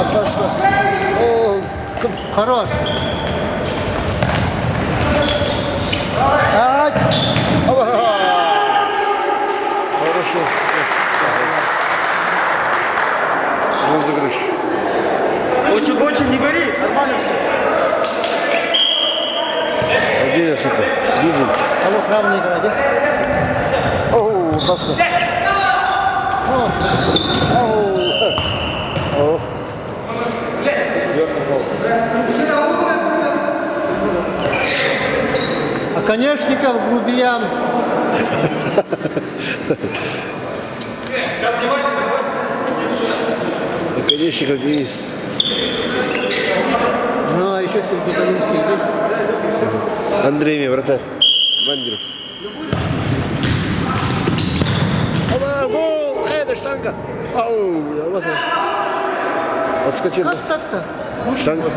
Опасно. О, хорош. Хорошо. Розыгрыш. Очень не гори, нормально все. 11. Видим. Кого право не играть, да? Оу, опасно. Оу. А Конечников грубиян. Наконечников Денис. Ну, а еще Сергей Долинский. Андрей, вратарь. Бандеров. Оба, гол! Это штанга. Ау, вот. Отскочил. Как так-то? Штанга.